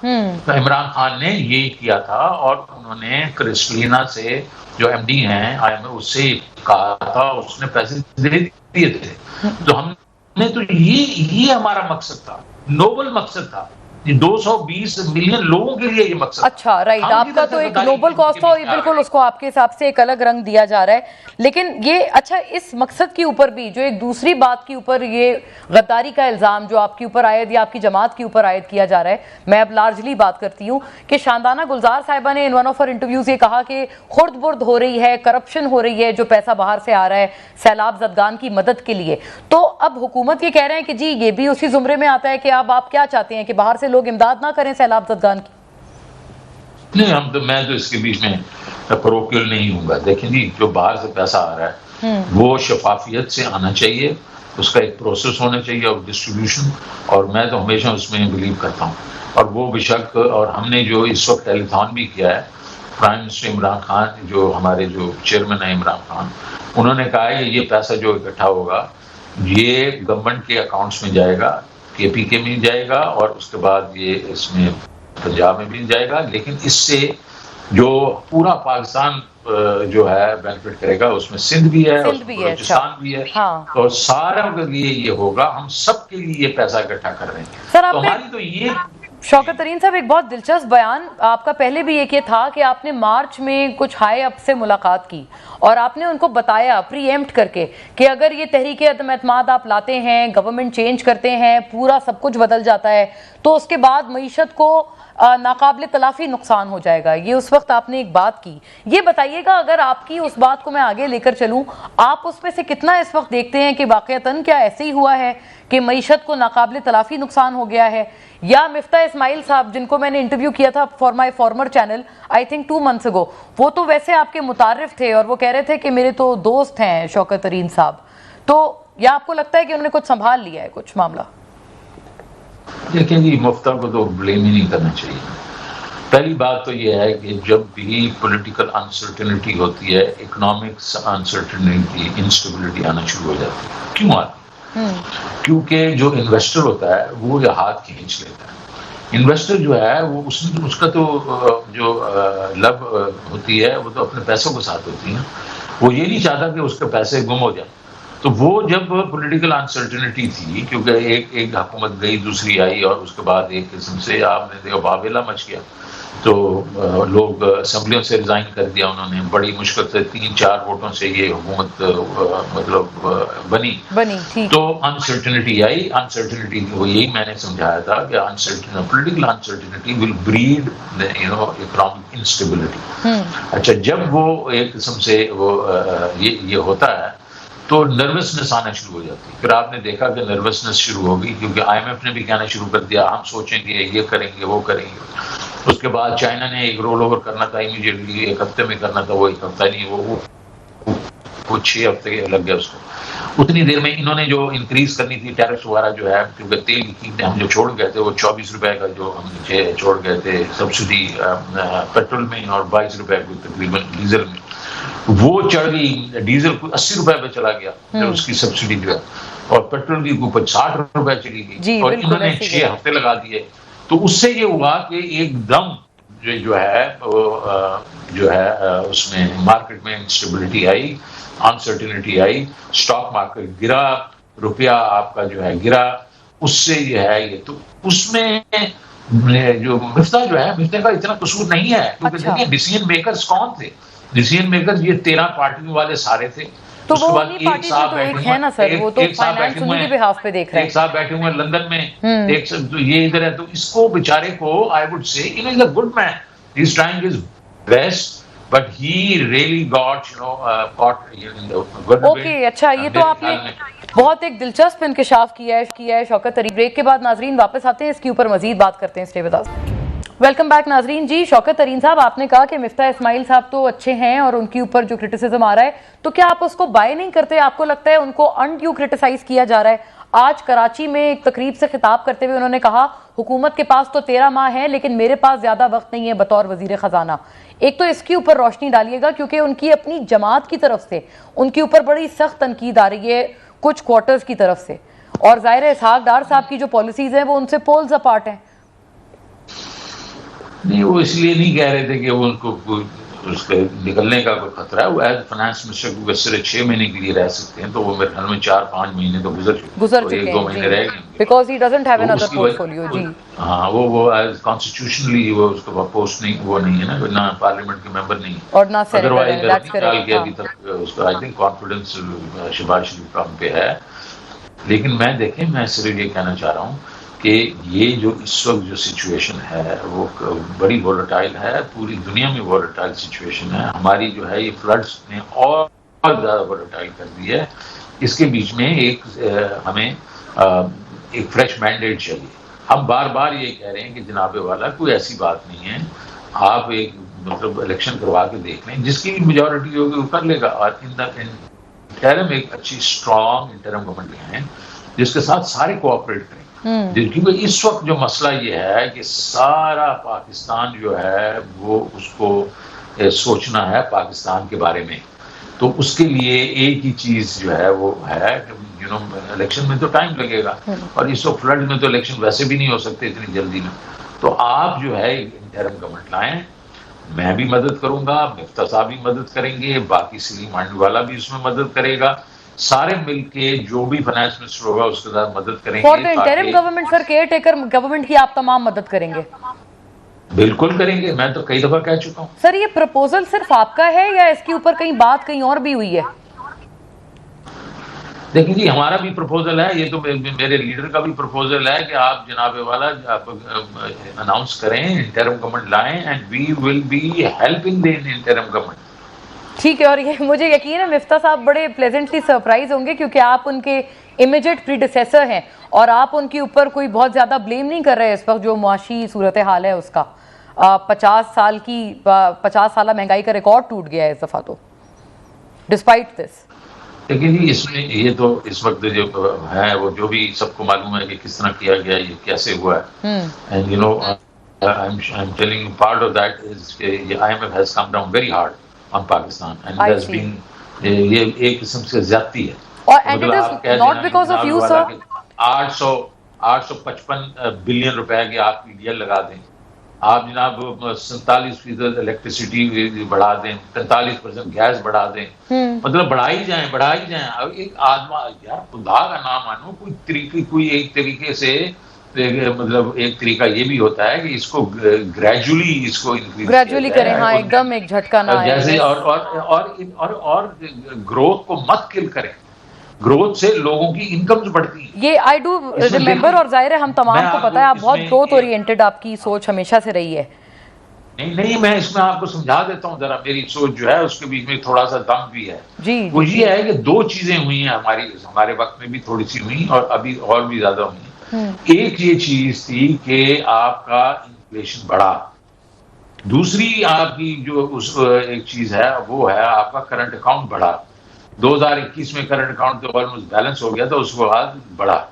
تو عمران خان نے یہ کیا تھا اور انہوں نے کرسٹلینا سے جو ایم ڈی ہیں آئی ایم ایف اس سے کہا تھا، اس نے پیسے دے دیے تھے. تو ہم نے تو یہ ہمارا مقصد تھا، نوبل مقصد تھا. 220 ملین لوگوں کے لیے یہ مقصد. اچھا رائٹ، آپ کا تو ایک نوبل کاز تھا، بالکل اس کو آپ کے حساب سے ایک الگ رنگ دیا جا رہا ہے. لیکن یہ اچھا اس مقصد کے اوپر بھی جو ایک دوسری بات کے اوپر یہ غداری کا الزام جو آپ کے اوپر عائد یا آپ کی جماعت کے اوپر عائد کیا جا رہا ہے، میں اب لارجلی بات کرتی ہوں کہ شاندانہ گلزار صاحبہ نے in one of our interviews یہ کہا کہ خرد برد ہو رہی ہے، کرپشن ہو رہی ہے، جو پیسہ باہر سے آ رہا ہے سیلاب زدگان کی مدد کے لیے. تو اب حکومت یہ کہہ رہے ہیں کہ جی یہ بھی اسی زمرے میں آتا ہے کہ اب آپ کیا چاہتے ہیں کہ باہر سے لوگ امداد نہ کریں سیلاب زدگان کی؟ نہیں میں تو اس کے بیچ میں پروکیول نہیں ہوں گا. دیکھیں جی جو باہر سے پیسہ آ رہا ہے وہ شفافیت سے آنا چاہیے, اس کا ایک پروسیس ہونا چاہیے اور ڈسٹریبیوشن, اور میں تو ہمیشہ اس میں بلیو کرتا ہوں. اور وہ بے شک, اور ہم نے جو اس وقت ٹیلی تھان بھی کیا ہے, پرائم منسٹر عمران خان جو ہمارے جو چیئرمین ہیں عمران خان, انہوں نے کہا ہے یہ پیسہ جو اکٹھا ہوگا یہ گورنمنٹ کے اکاؤنٹس میں جائے گا, KPK میں جائے گا, اور اس کے بعد یہ اس میں پنجاب میں بھی جائے گا. لیکن اس سے جو پورا پاکستان جو ہے بینیفٹ کرے گا, اس میں سندھ بھی ہے, بلوچستان بھی ہے, تو ساروں کے لیے یہ ہوگا. ہم سب کے لیے یہ پیسہ اکٹھا کر رہے ہیں. سر تو ہماری تو یہ شوکت ترین صاحب ایک بہت دلچسپ بیان آپ کا پہلے بھی یہ تھا کہ آپ نے مارچ میں کچھ ہائی اپ سے ملاقات کی اور آپ نے ان کو بتایا پری ایمپٹ کر کے کہ اگر یہ تحریک عدم اعتماد آپ لاتے ہیں, گورنمنٹ چینج کرتے ہیں, پورا سب کچھ بدل جاتا ہے, تو اس کے بعد معیشت کو ناقابل تلافی نقصان ہو جائے گا. یہ اس وقت آپ نے ایک بات کی. یہ بتائیے گا اگر آپ کی اس بات کو میں آگے لے کر چلوں, آپ اس میں سے کتنا اس وقت دیکھتے ہیں کہ واقعتاً کیا ایسے ہی ہوا ہے کہ معیشت کو ناقابل تلافی نقصان ہو گیا ہے, یا مفتاح اسماعیل صاحب جن کو میں نے انٹرویو کیا تھا for my former channel I think 2 months ago, وہ تو ویسے آپ کے متعارف تھے اور وہ کہہ رہے تھے کہ میرے تو دوست ہیں شوکت ترین صاحب, تو یا آپ کو لگتا ہے کہ انہوں نے کچھ سنبھال لیا ہے کچھ معاملہ؟ دیکھیں جی, مفتاح کو تو بلیم ہی نہیں کرنا چاہیے. پہلی بات تو یہ ہے کہ جب بھی پولیٹیکل انسرٹنٹی ہوتی ہے, اکنامکس انسرٹنٹی, انسٹیبلٹی آنا شروع ہو جاتی ہے. کیوں آتی ہے؟ کیونکہ جو انویسٹر ہوتا ہے وہ یہ ہاتھ کھینچ لیتا ہے. انویسٹر جو ہے وہ اس کا تو جو لب ہوتی ہے وہ تو اپنے پیسوں کے ساتھ ہوتی ہے, وہ یہ نہیں چاہتا کہ اس کے پیسے گم ہو جائیں. تو وہ جب پولیٹیکل انسرٹنٹی تھی, کیونکہ ایک حکومت گئی دوسری آئی, اور اس کے بعد ایک قسم سے آپ نے دیکھا باویلا مچ گیا, تو لوگ اسمبلیوں سے ریزائن کر دیا انہوں نے. بڑی مشکل سے 3-4 ووٹوں سے یہ حکومت مطلب بنی. تو انسرٹنٹی آئی. انسرٹنٹی وہ یہی میں نے سمجھایا تھا کہ پولیٹیکل انسرٹنٹی ول بریڈ اکنامک انسٹیبلٹی. اچھا, جب وہ ایک قسم سے وہ یہ ہوتا ہے تو نروسنس آنا شروع ہو جاتی ہے. پھر آپ نے دیکھا کہ نروسنس شروع ہوگی, کیونکہ IMF نے بھی کہنا شروع کر دیا ہم سوچیں گے, یہ کریں گے, وہ کریں گے. اس کے بعد چائنا نے ایک رول اوور کرنا تھا امیڈیٹلی, 1 ہفتے میں کرنا تھا, وہ 1 ہفتہ نہیں, وہ 6 ہفتے لگ گیا اس کو. اتنی دیر میں انہوں نے جو انکریز کرنی تھی ٹیرس وغیرہ جو ہے, کیونکہ تیل کی قیمتیں ہم جو چھوڑ گئے تھے وہ 24 روپے کا جو ہم چھوڑ گئے تھے سبسڈی پیٹرول میں, اور 22 روپے کو تقریباً ڈیزل میں, وہ چڑھ گئی. ڈیزل کو 80 روپے پہ چلا گیا اس کی سبسڈی جو ہے, اور پیٹرول کی اوپر 60 روپے چلی گئی, اور انہوں نے 6 ہفتے لگا دیے. تو اس سے یہ ہوا کہ ایک دم جو ہے اس میں مارکیٹ میں انسٹیبلٹی آئی, انسرٹنٹی آئی, اسٹاک مارکیٹ گرا, روپیہ آپ کا جو ہے گرا. اس سے یہ ہے یہ, تو اس میں جو مفتاح جو ہے, مفتاح کا اتنا قصور نہیں ہے, کیونکہ دیکھیں ڈیسیژن میکرز کون تھے. ڈیسیژن میکرز یہ 13 پارٹیوں والے سارے تھے. تو وہ انہی پارٹی سے تو ایک ہے نا سر, وہ تو فائنانس انہی کے بہاف پہ دیکھ رہے ہیں. ایک صاحب بیٹھے ہوئے ہیں لندن میں, ایک یہ ادھر ہے. تو اس کو بیچارے کو I would say he is a good man, he is trying his best, but he really got caught in the good way. Okay, اچھا, یہ تو آپ نے بہت ایک دلچسپ انکشاف کیا ہے شوکت ترین. بریک کے بعد ناظرین واپس آتے ہیں, اس کے اوپر مزید بات کرتے ہیں. Stay with us. Welcome back ناظرین. جی شوکت ترین صاحب, آپ نے کہا کہ مفتاح اسماعیل صاحب تو اچھے ہیں اور ان کے اوپر جو کرٹیسزم آ رہا ہے, تو کیا آپ اس کو بائی نہیں کرتے؟ آپ کو لگتا ہے ان کو انڈیو کرٹیسائز کیا جا رہا ہے؟ آج کراچی میں ایک تقریب سے خطاب کرتے ہوئے انہوں نے کہا حکومت کے پاس تو 13 ماہ ہے, لیکن میرے پاس زیادہ وقت نہیں ہے بطور وزیر خزانہ. ایک تو اس کے اوپر روشنی ڈالیے گا, کیونکہ ان کی اپنی جماعت کی طرف سے ان کے اوپر بڑی سخت تنقید آ رہی ہے کچھ کوارٹرز کی طرف سے, اور ظاہر ہے اسحاق ڈار صاحب کی جو پالیسیز ہیں وہ ان سے پولز اپارٹ ہیں. نہیں, وہ اس لیے نہیں کہہ رہے تھے کہ وہ ان کو اس کے نکلنے کا کوئی خطرہ ہے. وہ ایز فائنانس منسٹر کو صرف 6 مہینے کے لیے رہ سکتے ہیں, تو وہ میرے خیال میں 4-5 مہینے تو گزر چکے ہیں, 1-2 مہینے رہ گئے, because he doesn't have another portfolio. جی ہاں, وہ ایز کانسٹیٹیوشنلی وہ اس کا پوسٹ نہیں, وہ نہیں ہے نا, نہ پارلیمنٹ کے ممبر نہیں, اور نہ سینیٹر ہے. That's correct. ابھی تک اس کا آئی تھنک کانفیڈنس شہباز شریف کا پہ ہے. لیکن دیکھیں, میں صرف یہ کہنا چاہ رہا ہوں کہ یہ جو اس وقت جو سچویشن ہے وہ بڑی وولٹائل ہے, پوری دنیا میں وولٹائل سچویشن ہے. ہماری جو ہے یہ فلڈز نے اور زیادہ وولٹائل کر دی ہے. اس کے بیچ میں ہمیں ایک فریش مینڈیٹ چاہیے. ہم بار بار یہ کہہ رہے ہیں کہ جناب والا کوئی ایسی بات نہیں ہے, آپ ایک مطلب الیکشن کروا کے دیکھ لیں, جس کی بھی میجورٹی ہوگی وہ کر لے گا, اور انٹرم ایک اچھی اسٹرانگ انٹرم گورنمنٹ ہیں جس کے ساتھ سارے کوآپریٹ کریں. کیونکہ اس وقت جو مسئلہ یہ ہے کہ سارا پاکستان جو ہے وہ اس کو سوچنا ہے پاکستان کے بارے میں, تو اس کے لیے ایک ہی چیز جو ہے وہ ہے کہ الیکشن میں تو ٹائم لگے گا, اور اس وقت فلڈ میں تو الیکشن ویسے بھی نہیں ہو سکتے اتنی جلدی میں, تو آپ جو ہے انٹرم گورنمنٹ لائیں. میں بھی مدد کروں گا, مفتیٰ صاحب بھی مدد کریں گے, باقی سلیم مانڈی والا بھی اس میں مدد کرے گا, سارے مل کے جو بھی فائنانس منسٹر ہوگا اس کے ساتھ مدد کریں گے. For the interim government sir, care taker government کی آپ تمام مدد کریں گے؟ بالکل کریں گے, میں تو کئی دفعہ کہہ چکا ہوں. سر یہ پروپوزل صرف آپ کا ہے یا اس کے اوپر کہیں بات کہیں اور بھی ہوئی ہے؟ دیکھیں جی, ہمارا بھی پروپوزل ہے, یہ تو میرے لیڈر کا بھی پروپوزل ہے کہ آپ جناب والا آپ اناؤنس کریں, انٹرم گورنمنٹ لائیں, and we will be helping the interim government. ٹھیک ہے, اور یہ مجھے یقین ہے مفتیٰ صاحب بڑے پلیزنٹلی سرپرائز ہوں گے کیونکہ آپ ان کے امیجیٹ پریڈیسیسر ہیں, اور آپ ان کے اوپر کوئی بہت زیادہ بلیم نہیں کر رہے اس وقت جو معاشی صورتحال ہے اس کا. 50 سالہ مہنگائی کا ریکارڈ ٹوٹ گیا ہے اس دفعہ تو, ڈسپائٹ دس. لیکن جی اس میں یہ تو اس وقت جو ہے وہ جو بھی سب کو معلوم ہے کہ کس طرح کیا گیا, یہ کیسے ہوا ہے. And you know I'm telling you part of that is IMF has come down very hard on Pakistan, and it has been یہ ایک قسم سے زیادتی ہے. And it is not because of you sir. 855 billion روپے کے آپ P D L لگا دیں, آپ جناب 47% الیکٹریسٹی بڑھا دیں, 45% گیس بڑھا دیں, مطلب بڑھائی جائیں. اب ایک آدمی یار خدا کا نام مانو, کوئی ایک طریقے سے مطلب ایک طریقہ یہ بھی ہوتا ہے کہ اس کو گریجولی کریں, ہاں ایک دم ایک جھٹکا نہ آئے جیسے, اور گروتھ کو مت کل کریں. گروتھ سے لوگوں کی انکمز بڑھتی ہیں. یہ آئی ڈو ریمبر, اور ظاہر ہے ہم تمام کو پتا ہے آپ بہت گروتھ اورینٹڈ, آپ کی سوچ ہمیشہ سے رہی ہے. نہیں, میں اس میں آپ کو سمجھا دیتا ہوں ذرا, میری سوچ جو ہے اس کے بیچ میں تھوڑا سا دم بھی ہے. وہ یہ ہے کہ 2 چیزیں ہوئی ہیں ہمارے وقت میں بھی تھوڑی سی ہوئی, اور ابھی اور بھی زیادہ ہوئی ہیں. ایک یہ چیز تھی کہ آپ کا انفلیشن بڑھا, دوسری آپ کی جو ایک چیز ہے وہ ہے آپ کا کرنٹ اکاؤنٹ بڑھا. 2021 میں کرنٹ اکاؤنٹ تو آلموسٹ بیلنس ہو گیا تھا, اس کے بعد بڑھا.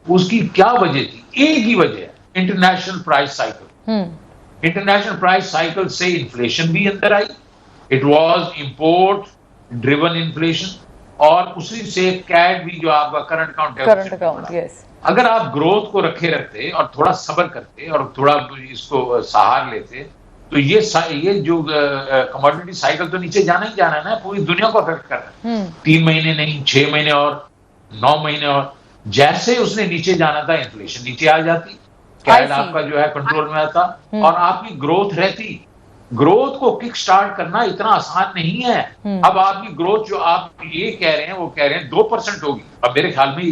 اس کی کیا وجہ تھی؟ ایک ہی وجہ ہے, international price cycle. International price cycle سے انفلیشن بھی اندر آئی. It was import driven inflation, اور اسی سے کیٹ بھی جو آپ کا کرنٹ اکاؤنٹ. اگر آپ گروتھ کو رکھتے اور تھوڑا صبر کرتے اور تھوڑا اس کو سہار لیتے تو یہ جو کموڈٹی سائیکل تو نیچے جانا ہی جانا ہے نا, پوری دنیا کو افیکٹ کر رہا ہے. 3 مہینے نہیں, 6 مہینے اور 9 مہینے اور, جیسے اس نے نیچے جانا تھا انفلیشن نیچے آ جاتی, کیٹ آپ کا جو ہے کنٹرول میں آتا, اور آپ کی گروتھ رہتی. گروتھ کو کک سٹارٹ کرنا اتنا آسان نہیں ہے. اب آپ کی گروتھ جو آپ یہ کہہ رہے ہیں وہ کہہ رہے ہیں 2% ہوگی, اب میرے خیال میں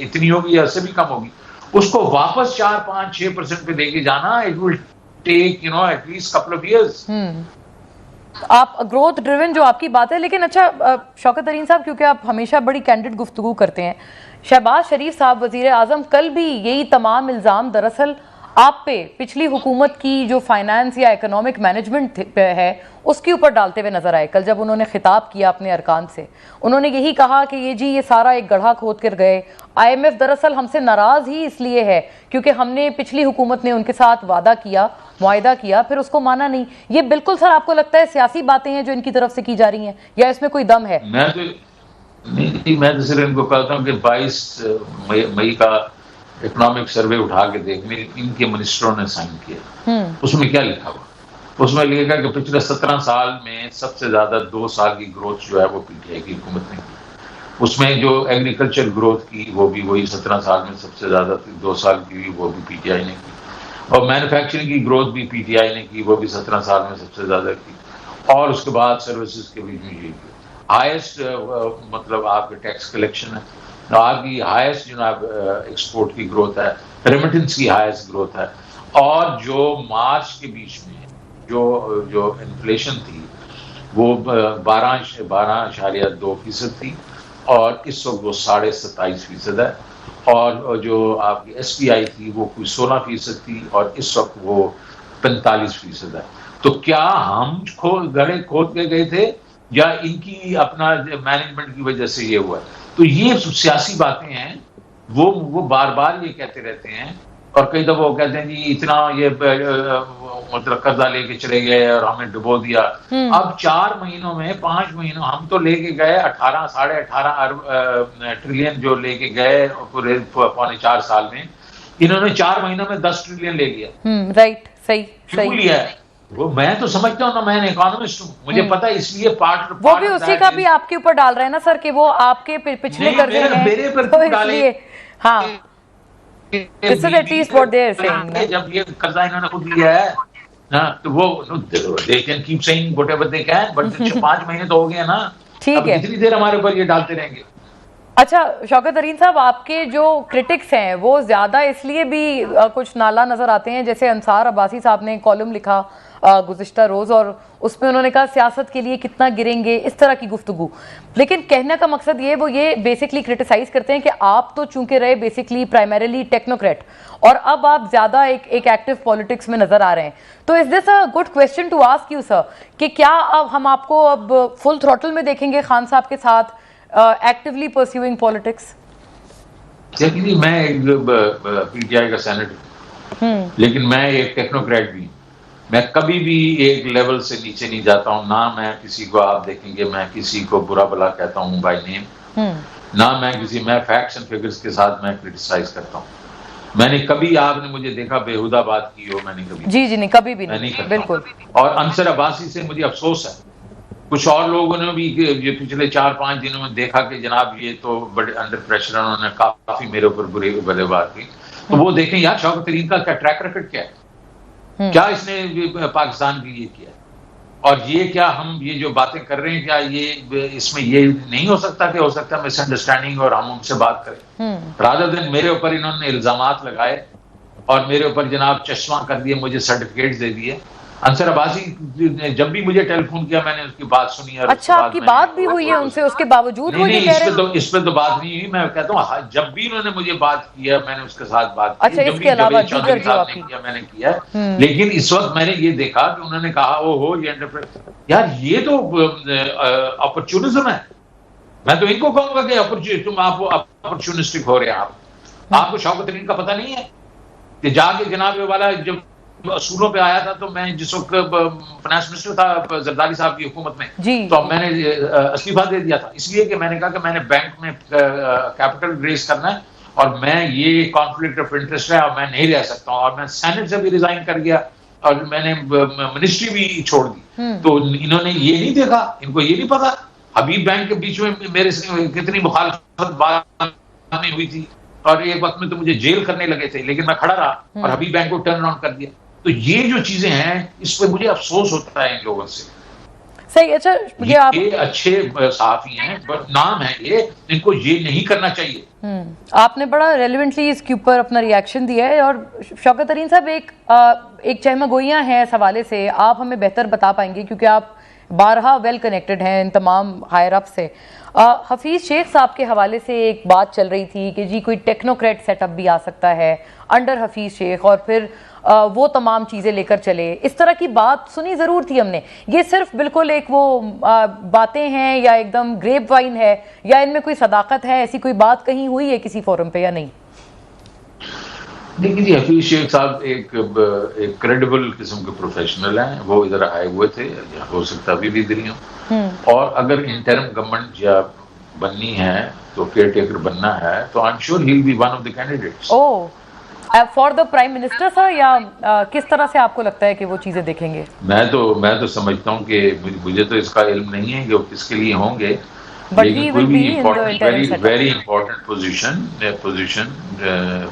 اتنی ہوگی یا اس سے بھی کم ہوگی. اس کو واپس 4, 5, 6% پہ لے کے جانا, it will take at least couple of years. آپ گروتھ ڈریون جو آپ کی بات ہے, لیکن اچھا شوکت ترین صاحب, کیونکہ آپ ہمیشہ بڑی کینڈیڈ گفتگو کرتے ہیں, شہباز شریف صاحب وزیر اعظم کل بھی یہی تمام الزام دراصل آپ پہ پچھلی حکومت کی جو فائنانس یا اکنامک مینجمنٹ ہے اس کے اوپر ڈالتے ہوئے نظر آئے. کل جب انہوں نے خطاب کیا اپنے ارکان سے, انہوں نے یہی کہا کہ یہ سارا ایک گڑھا کھود کر گئے. آئی ایم ایف دراصل ہم سے ناراض ہی اس لیے ہے کیونکہ ہم نے پچھلی حکومت نے ان کے ساتھ معاہدہ کیا پھر اس کو مانا نہیں. یہ بالکل سر آپ کو لگتا ہے سیاسی باتیں ہیں جو ان کی طرف سے کی جا رہی ہیں, یا اس میں کوئی دم ہے؟ میں تو صرف ان کو کہتا ہوں کہ 22 مئی کا اکنامک سروے اٹھا کے دیکھنے, ان کے منسٹروں نے سائن کیا. اس میں کیا لکھا ہوا؟ اس میں لکھا کہ پچھلے 17 سال میں سب سے زیادہ 2 سال کی گروتھ جو ہے وہ پی ٹی آئی کی حکومت نے کی. اس میں جو ایگریکلچر گروتھ کی وہ بھی وہی 17 سال میں سب سے زیادہ 2 سال کی, وہ بھی پی ٹی آئی نے کی. اور مینوفیکچرنگ کی گروتھ بھی پی ٹی آئی نے کی, وہ بھی 17 سال میں سب سے زیادہ کی. اور اس کے بعد سروسز کے بھی ہائیسٹ مطلب آپ کے ٹیکس کلیکشن ہے, آپ کی ہائیسٹ جناب ایکسپورٹ کی گروتھ ہے, ریمیٹنس کی ہائیسٹ گروتھ ہے. اور جو مارچ کے بیچ میں جو انفلیشن تھی وہ 12.2% تھی, اور اس وقت وہ 27.5% ہے. اور جو آپ کی ایس پی آئی تھی وہ کوئی 16% تھی, اور اس وقت وہ 45% ہے. تو کیا ہم گڑھے کھود کے گئے تھے یا ان کی اپنا مینجمنٹ کی وجہ سے یہ ہوا ہے؟ تو یہ سیاسی باتیں ہیں، وہ بار بار یہ کہتے رہتے ہیں، اور کئی دفعہ وہ کہتے ہیں جی اتنا یہ مطلب قرضہ لے کے چلے گئے اور ہمیں ڈبو دیا۔ اب 4 مہینوں میں 5 مہینوں ہم تو لے کے گئے 18-18.5 ارب ٹریلین جو لے کے گئے پورے 4.25 سال میں، انہوں نے 4 مہینوں میں 10 ٹریلین لے لیا۔ رائٹ، صحیح کیوں لیا ہے؟ وہ میں تو سمجھتا ہوں نا، میں نے اکانومسٹ ہوں، مجھے پتا ہے، اس لیے وہ بھی اسی کا بھی آپ کے اوپر ڈال رہے ہیں نا سر کہ وہ آپ کے پچھلے قرضے ہیں میرے پر ڈالے۔ ہاں this is at least what they are saying. جب یہ قرضہ انہوں نے خود لیا ہے تو وہ they can keep saying whatever they can but 5 مہینے تو ہو گئے نا، اب کتنی دیر ہمارے اوپر یہ ڈالتے رہیں گے؟ اچھا شوکت ترین صاحب، آپ کے جو کرٹکس ہیں وہ زیادہ اس لیے بھی کچھ نالا نظر آتے ہیں، جیسے انصار عباسی صاحب نے کالم لکھا گزشتہ روز اور اس میں انہوں نے کہا سیاست کے لیے کتنا گریں گے، اس طرح کی گفتگو، لیکن کہنے کا مقصد وہ یہ بیسکلی کرٹیسائز کرتے ہیں کہ آپ تو چونکہ رہے بیسکلی پرائمریلی ٹیکنوکریٹ اور اب آپ زیادہ ایک ایکٹیو پالیٹکس میں نظر آ رہے ہیں، تو is this a good question to ask you sir کہ کیا اب ہم آپ کو اب فل تھروٹل میں دیکھیں گے خان صاحب کے ساتھ ایکٹیولی پرسیوئنگ پالیٹکس؟ دیکھیے میں پی ٹی آئی کا سینیٹر ہوں، لیکن میں ایک ٹیکنوکریٹ بھی ہوں، میں کبھی بھی ایک لیول سے نیچے نہیں جاتا ہوں، نہ میں کسی کو، آپ دیکھیں گے میں کسی کو برا بلا کہتا ہوں بائی نیم، نہ میں فیکٹس اینڈ فگرز کے ساتھ میں کرٹیسائز کرتا ہوں۔ میں نے کبھی، آپ نے مجھے دیکھا بےہودہ بات کی ہو، میں نے کبھی جی نہیں، کبھی بھی نہیں، بالکل۔ اور انصر عباسی سے مجھے افسوس ہے، کچھ اور لوگوں نے بھی یہ پچھلے 4-5 دنوں میں دیکھا کہ جناب یہ تو بڑے انڈر پریشر، انہوں نے کافی میرے اوپر برے بات کی، تو وہ دیکھیں یار شوکت ترین کا کیا ٹریک ریکارڈ کیا ہے، کیا اس نے پاکستان کے لیے کیا، اور یہ کیا ہم یہ جو باتیں کر رہے ہیں کیا یہ اس میں یہ نہیں ہو سکتا کہ ہو سکتا ہے مس انڈرسٹینڈنگ اور ہم ان سے بات کریں، رادر دین میرے اوپر انہوں نے الزامات لگائے اور میرے اوپر جناب چشمہ کر دیے، مجھے سرٹیفکیٹس دے دیے۔ انصر عباسی نے جب بھی مجھے ٹیلی فون کیا میں نے اس کی بات سنی، اور اچھا آپ کی بات بھی ہوئی ہے ان سے، اس کے باوجود وہ یہ کہہ رہے ہیں؟ اس پہ تو بات نہیں ہوئی، میں کہتا ہوں جب بھی انہوں نے مجھے بات کیا میں نے اس کے ساتھ بات کی، اچھا اس کے علاوہ دیگر جو آپ کی، میں نے کیا، لیکن اس وقت میں نے یہ دیکھا کہ انہوں نے کہا او ہو یہ یار یہ تو اپرچونزم ہے، میں تو ان کو کہوں گا کہ تم آپ اپرچونسٹک ہو رہے ہیں، آپ کو شوکت ترین کا پتہ نہیں ہے کہ جا کے جناب والا جب اصولوں پہ آیا تھا تو میں جس وقت فائنانس منسٹر تھا زرداری صاحب کی حکومت میں، تو میں نے استعفیٰ دے دیا تھا، اس لیے کہ میں نے کہا کہ میں نے بینک میں کیپٹل ریز کرنا ہے اور میں یہ کانفلکٹ آف انٹرسٹ ہے اور میں نہیں رہ سکتا ہوں، اور میں سینٹ سے بھی ریزائن کر گیا اور میں نے منسٹری بھی چھوڑ دی۔ تو انہوں نے یہ نہیں دیکھا، ان کو یہ نہیں پتا حبیب بینک کے بیچ میں میرے سے کتنی مخالفت بات ہوئی تھی، اور ایک وقت میں تو مجھے جیل کرنے لگے تھے، لیکن میں کھڑا رہا اور حبیب بینک کو ٹرن اراؤنڈ کر دیا۔ تو یہ جو چیزیں ہیں اس پہ مجھے افسوس ہوتا ہے ان لوگوں سے۔ صحیح، اچھا یہ اچھے صحافی ہیں، نام ہے یہ، ان کو یہ نہیں کرنا چاہیے۔ آپ نے بڑا ریلیونٹلی اس کے اوپر اپنا ریئیکشن دیا ہے، اور شوکت ترین صاحب ایک چہمہ گوئیاں ہیں اس حوالے سے، آپ ہمیں بہتر بتا پائیں گے کیونکہ آپ بارہا ویل کنیکٹڈ ہیں ان تمام ہائر اپ سے۔ حفیظ شیخ صاحب کے حوالے سے ایک بات چل رہی تھی کہ جی کوئی ٹیکنوکریٹ سیٹ اپ بھی آ سکتا ہے انڈر حفیظ شیخ اور پھر وہ تمام چیزیں لے کر چلے، اس طرح کی بات سنی ضرور تھی ہم نے، یہ صرف بالکل ایک وہ باتیں ہیں یا ایک دم گریپ وائن ہے یا ان میں کوئی صداقت ہے، ایسی کوئی بات کہیں ہوئی ہے کسی فورم پہ یا نہیں؟ دیکھیے جی حفیظ شیخ صاحب ایک کریڈیبل قسم کے پروفیشنل ہیں، وہ ادھر آئے ہوئے تھے، ہو سکتا ابھی بھی ادھر ہی ہوں، اور اگر انٹرم گورنمنٹ یا بننی ہے تو کیئر ٹیکر بننا ہے تو I am sure he will be one of the candidates. For the prime minister sir, یا کس طرح سے آپ کو لگتا ہے کہ وہ چیزیں دیکھیں گے؟ میں تو سمجھتا ہوں کہ مجھے تو اس کا علم نہیں ہے کہ وہ کس کے لیے ہوں گے، But he will be in the interim setup. very important position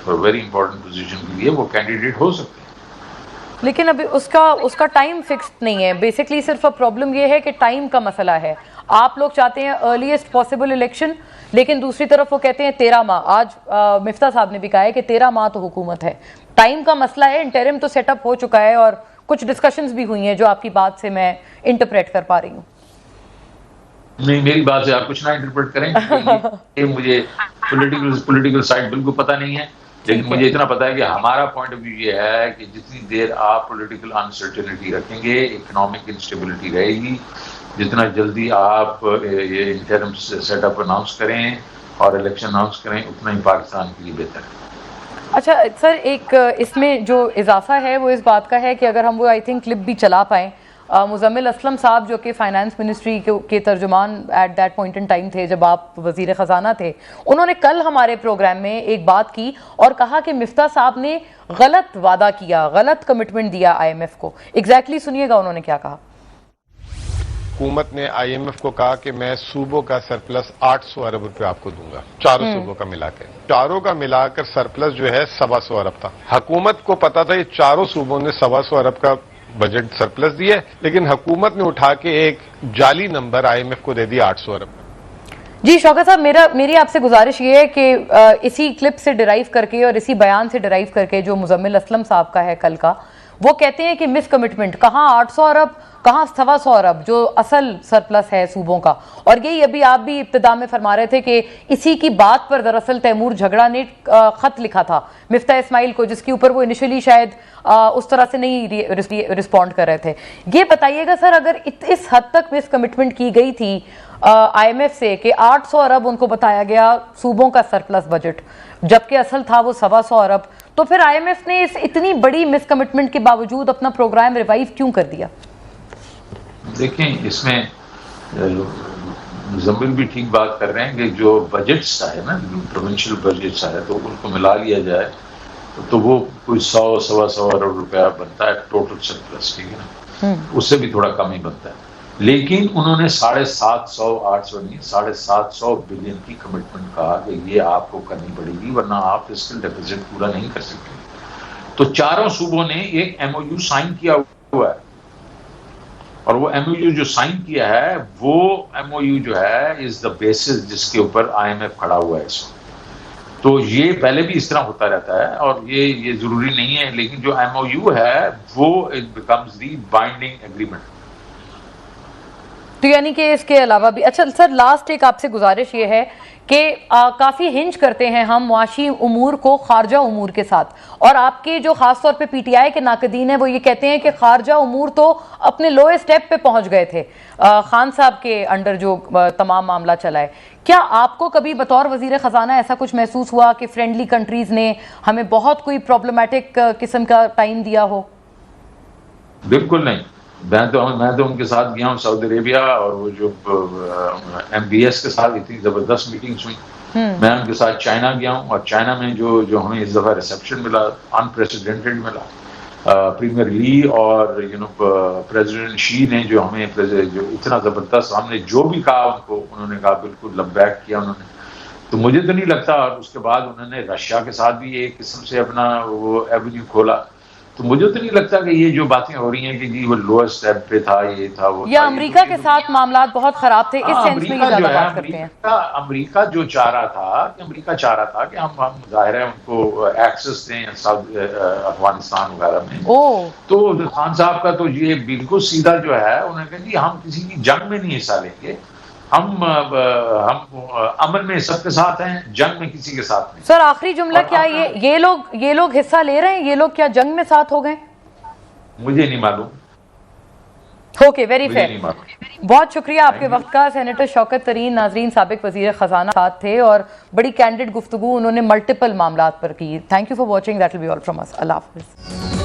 for very important position کے لیے وہ کینڈیڈیٹ ہو سکتے ہیں، لیکن ابھی اس کا ٹائم فکسڈ نہیں ہے، بیسکلی صرف پرابلم یہ ہے کہ ٹائم کا مسئلہ ہے، آپ لوگ چاہتے ہیں ارلیسٹ پاسبل الیکشن، لیکن دوسری طرف وہ کہتے ہیں 13 ماہ، آج مفتاح صاحب نے بھی کہا ہے کہ 13 ماہ تو حکومت ہے، ٹائم کا مسئلہ ہے، انٹرم تو سیٹ اپ ہو چکا ہے اور کچھ ڈسکشنز بھی ہوئی ہیں جو آپ کی بات سے میں انٹرپریٹ کر پا رہی ہوں۔ نہیں میری بات سے آپ کچھ نہ انٹرپریٹ کریں، مجھے پولیٹیکل سائڈ بالکل پتہ نہیں ہے، لیکن مجھے اتنا پتا ہے کہ ہمارا پوائنٹ آف ویو یہ ہے کہ جتنی دیر آپ پولیٹیکل انسرٹینٹی رکھیں گے، اکنامک انسٹیبلٹی رہے گی، جتنا جلدی آپ یہ انٹرم سیٹ اپ اناؤنس کریں اور الیکشن اناؤنس کریں، اتنا ہی پاکستان کے لیے بہتر ہے۔ اچھا سر، ایک اس میں جو اضافہ ہے وہ اس بات کا ہے کہ اگر ہم وہ آئی تھنک کلپ بھی چلا پائیں، مزمل اسلم صاحب جو کہ فائنانس منسٹری کے ترجمان at that point in time تھے جب آپ وزیر خزانہ تھے، انہوں نے کل ہمارے پروگرام میں ایک بات کی اور کہا کہ مفتاح صاحب نے غلط وعدہ کیا، غلط کمٹمنٹ دیا آئی ایم ایف کو۔ ایگزیکٹلی سنیے گا انہوں نے کیا کہا۔ حکومت نے آئی ایم ایف کو کہا کہ میں صوبوں کا سرپلس 800 ارب روپے آپ کو دوں گا، چاروں صوبوں کا ملا کے، چاروں کا ملا کر سرپلس جو ہے 125 ارب تھا۔ حکومت کو پتا تھا یہ چاروں صوبوں نے 125 ارب کا بجٹ سرپلس دیا ہے، لیکن حکومت نے اٹھا کے ایک جعلی نمبر آئی ایم ایف کو دے دیا 800 ارب۔ جی شوکت صاحب، میری آپ سے گزارش یہ ہے کہ اسی کلپ سے ڈرائیو کر کے اور اسی بیان سے ڈرائیو کر کے جو مزمل اسلم صاحب کا ہے کل کا، وہ کہتے ہیں کہ مس کمٹمنٹ، کہاں 800 ارب کہاں 125 ارب جو اصل سرپلس ہے صوبوں کا۔ اور یہی ابھی آپ بھی ابتدا میں فرما رہے تھے کہ اسی کی بات پر دراصل تیمور جھگڑا نے خط لکھا تھا مفتاح اسماعیل کو، جس کے اوپر وہ انیشلی شاید اس طرح سے نہیں رسپونڈ کر رہے تھے۔ یہ بتائیے گا سر، اگر اس حد تک مس کمٹمنٹ کی گئی تھی آئی ایم ایف سے کہ 800 ارب ان کو بتایا گیا صوبوں کا سرپلس بجٹ، جبکہ اصل تھا وہ 125 ارب، تو پھر آئی ایم ایف نے اس اتنی بڑی مس کمٹمنٹ کے باوجود اپنا پروگرام ریوائیو کیوں کر دیا؟ دیکھیں، اس میں مزمل بھی ٹھیک بات کر رہے ہیں کہ جو بجٹس ہے نا، پروونشل بجٹس ہے، تو ان کو ملا لیا جائے تو وہ کوئی 100-125 ارب روپیہ بنتا ہے ٹوٹل سرپلس، ٹھیک ہے نا، اس سے بھی تھوڑا کم ہی بنتا ہے۔ لیکن انہوں نے 750 نہیں 750 بلین کی کمٹمنٹ کہا کہ یہ آپ کو کرنی پڑے گی ورنہ آپ فسکل ڈیفیسٹ پورا نہیں کر سکتے۔ تو چاروں صوبوں نے ایک ایم او یو سائن کیا ہوا ہے، اور وہ ایم او یو جو سائن کیا ہے وہ ایم او یو جو ہے از دا بیسس جس کے اوپر آئی ایم ایف کھڑا ہوا ہے اس وقت۔ تو یہ پہلے بھی اس طرح ہوتا رہتا ہے اور یہ ضروری نہیں ہے، لیکن جو ایم او یو ہے وہ it becomes the binding agreement. تو یعنی کہ اس کے علاوہ بھی اچھا سر، لاسٹ ایک آپ سے گزارش یہ ہے کہ کافی ہنج کرتے ہیں ہم معاشی امور کو خارجہ امور کے ساتھ، اور آپ کے جو خاص طور پہ پی ٹی آئی کے ناقدین ہیں وہ یہ کہتے ہیں کہ خارجہ امور تو اپنے لوئسٹ اسٹیپ پہ پہنچ گئے تھے خان صاحب کے انڈر جو تمام معاملہ چلا ہے۔ کیا آپ کو کبھی بطور وزیر خزانہ ایسا کچھ محسوس ہوا کہ فرینڈلی کنٹریز نے ہمیں بہت کوئی پرابلمٹک قسم کا ٹائم دیا ہو؟ بالکل نہیں، میں تو ان کے ساتھ گیا ہوں سعودی عربیہ، اور وہ جو ایم بی ایس کے ساتھ اتنی زبردست میٹنگز ہوئی۔ میں ان کے ساتھ چائنا گیا ہوں، اور چائنا میں جو ہمیں اس دفعہ ریسیپشن ملا انپریسیڈنٹڈ ملا، پریمیئر لی اور پریزیڈنٹ شی نے جو ہمیں جو اتنا زبردست، ہم نے جو بھی کہا ان کو انہوں نے کہا بالکل لبیک کیا انہوں نے۔ تو مجھے تو نہیں لگتا، اور اس کے بعد انہوں نے رشیا کے ساتھ بھی ایک قسم سے اپنا وہ ایونیو کھولا، تو مجھے تو نہیں لگتا کہ یہ جو باتیں ہو رہی ہیں کہ جی وہ لوئر سٹیپ پہ تھا، یہ تھا وہ، یا امریکہ کے ساتھ معاملات بہت خراب تھے، اس سینس میں یہ زیادہ بات کرتے ہیں۔ امریکہ جو چاہ رہا تھا کہ ہم ظاہر ہے ان کو ایکسس دیں افغانستان وغیرہ میں، تو خان صاحب کا تو یہ بالکل سیدھا جو ہے، انہوں نے کہا جی ہم کسی کی جنگ میں نہیں حصہ لیں گے، ہم امن میں سب کے ساتھ ہیں، جنگ میں کسی کے ساتھ نہیں۔ سر آخری جملہ کیا یہ لوگ حصہ لے رہے ہیں، یہ لوگ کیا جنگ میں ساتھ ہو گئے؟ مجھے نہیں معلوم۔ Okay, very fair. بہت شکریہ آپ کے وقت کا سینیٹر شوکت ترین۔ ناظرین، سابق وزیر خزانہ ساتھ تھے اور بڑی کینڈڈ گفتگو انہوں نے ملٹیپل معاملات پر کی۔ Thank you for watching, that will be all from us. اللہ حافظ۔